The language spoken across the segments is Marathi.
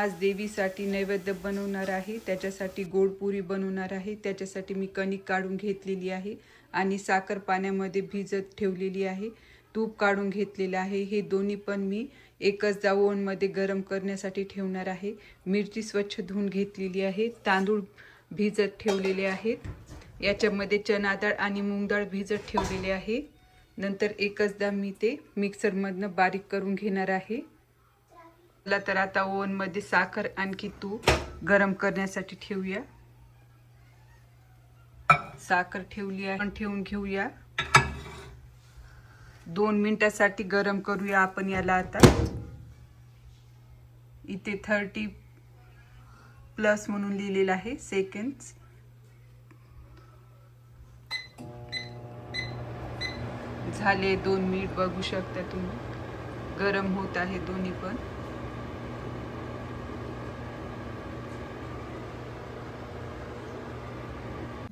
आज देवीसाठी नैवेद्य बनवणार आहे, त्याच्यासाठी गोड पुरी बनवणार आहे। त्याच्यासाठी मी कणिक काढून घेतलेली आहे आणि साखर पाण्यामध्ये भिजत ठेवलेली आहे, तूप काढून घेतलेले आहे। हे दोन्ही पण मी एकच ओव्हनमध्ये गरम करण्यासाठी ठेवणार आहे। मिरची स्वच्छ धुवून घेतलेली आहे, तांदूळ भिजत ठेवलेले आहेत, याच्यामध्ये चना डाळ आणि मूग डाळ भिजत ठेवलेले आहे। नंतर एकचदा मी ते मिक्सरमधनं बारीक करून घेणार आहे। तर आता ओव्हन मध्ये साखर आणखी तूप गरम करण्यासाठी ठेवूया। साखर ठेवली आहे, आपण ठेवून घेऊया। 2 मिनिटांसाठी गरम करूया आपण याला। आता इथे 30+ म्हणून लिहिलेलं आहे सेकंड्स। झाले 2 मिनिट, बघू शकता तुम्ही गरम होत आहे दोन्ही पण।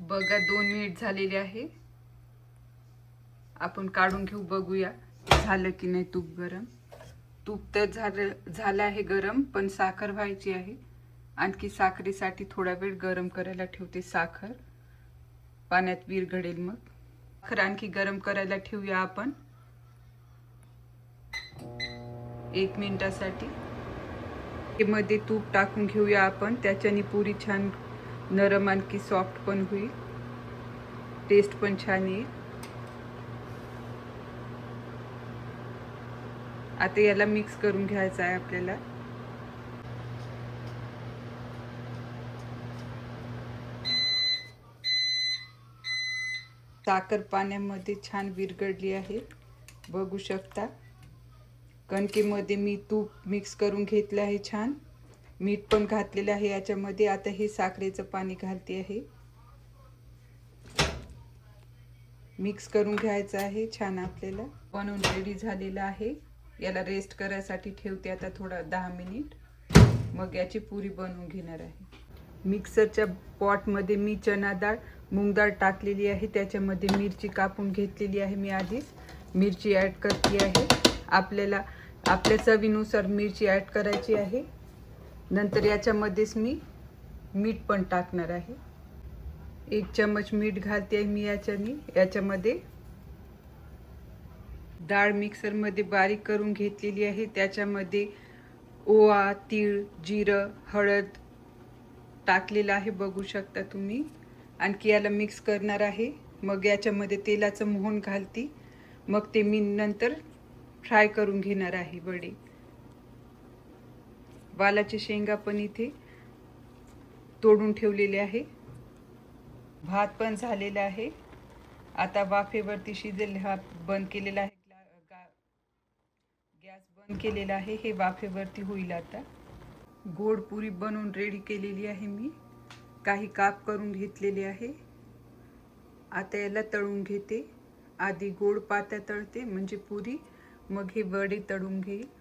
बघा 2 मिनिट झालेले आहे, आपण काढून घेऊ, बघूया झालं की नाही तूप गरम। तूप तर झालं आहे गरम, पण साखर व्हायची आहे। आणखी साखरेसाठी थोडा वेळ गरम करायला ठेवते। साखर पाण्यात विरघळेल, मग साखर आणखी गरम करायला ठेवूया आपण 1 मिनिटासाठी। मध्ये तूप टाकून घेऊया आपण, त्याच्याने पुरी छान नरम आणखी सॉफ्ट पण होईल, टेस्ट पण छान येईल। आता याला मिक्स करून घ्यायचं आहे आपल्याला। साखर पाण्यामध्ये छान विरघळली आहे, बघू शकता। कणकेमध्ये मी तूप मिक्स करून घेतलं आहे छान, मीठ पण घातलेलं आहे याच्यामध्ये। आता हे साखरेचं पाणी घालते आहे, मिक्स करून घ्यायचं आहे छान। आपल्याला बनवून रेडी झालेलं आहे, याला रेस्ट करायसाठी ठेवते आता थोडा 10 मिनिट, मग याची पुरी बनवून घेणार आहे। मिक्सरच्या पॉटमध्ये मी चना डाळ मूग डाळ टाकलेली आहे, त्याच्यामध्ये मिरची कापून घेतलेली आहे मी आधीच। मिरची ॲड करते आहे, आपल्याला आपल्या चवीनुसार मिरची ॲड करायची आहे। नंतर याच्यामध्येच मी मीठ पण टाकणार आहे, 1 चम्मच मीठ घालते आहे मी याच्यामध्ये। डाळ मिक्सरमध्ये बारीक करून घेतलेली आहे, त्याच्यामध्ये ओवा, तीळ, जिरं, हळद टाकलेलं आहे, बघू शकता तुम्ही। आणखी याला मिक्स करणार आहे, मग याच्यामध्ये तेलाचं मोहन घालते, मग ते मी नंतर फ्राय करून घेणार आहे वडे। वालाचे शेंगा पण इथे तोडून ठेवलेले आहे। भात पण झालेला आहे, आता वाफेवरती शिजेल। हा बंद केलेला आहे, गॅस बंद केलेला आहे, हे वाफेवरती होईल। आता गोड पुरी बनवून रेडी केलेली आहे मी, काही काप करून घेतलेले आहे। आता याला तळून घेते, आधी गोड पात्या तळते म्हणजे पुरी, मग हे वडे तळून घेईल।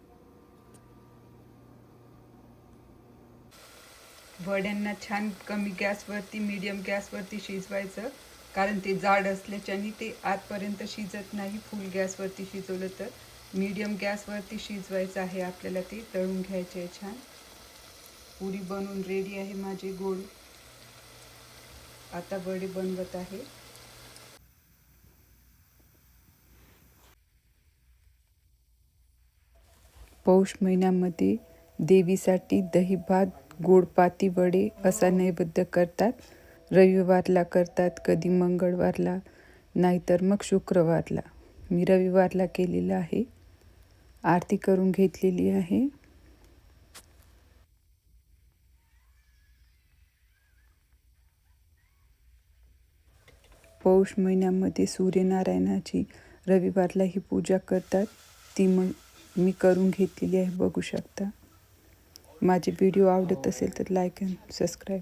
वड्यांना छान कमी गॅसवरती, मीडियम गॅसवरती शिजवायचं, कारण ते जाड असल्याच्याने ते आतपर्यंत शिजत नाही। फुल गॅसवरती शिजवलं तर मीडियम गॅसवरती शिजवायचं आहे आपल्याला, ते तळून घ्यायचे आहे छान। पुरी बनवून रेडी आहे माझी गोड, आता वडे बनवत आहे। पौष महिन्यामध्ये देवीसाठी दही भात, गोड पाती वडे असा नैवेद्य करतात। रविवारला करतात, कधी मंगळवारला, नाहीतर मग शुक्रवारला। मी रविवारला केलेलं आहे, आरती करून घेतलेली आहे। पौष महिन्यामध्ये सूर्यनारायणाची रविवारला ही पूजा करतात, ती मी करून घेतलेली आहे, बघू शकता। माझे व्हिडिओ आवडत असेल तर लाईक अँड सबस्क्राईब।